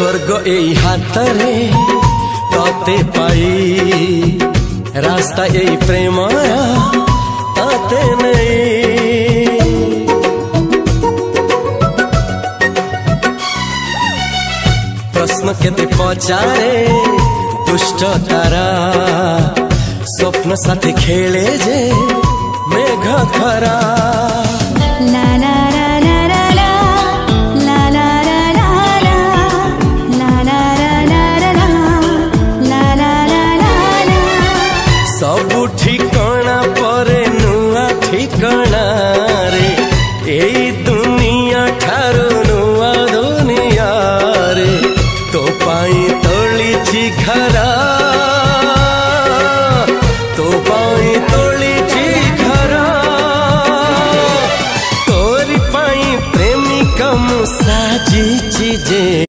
स्वर्ग एई हातरे तते पाई रास्ता एई प्रेमया तते नहीं। प्रश्न केते पचारे दुष्ट तारा स्वप्न साथी खेले जे मेघ खरा। ला ला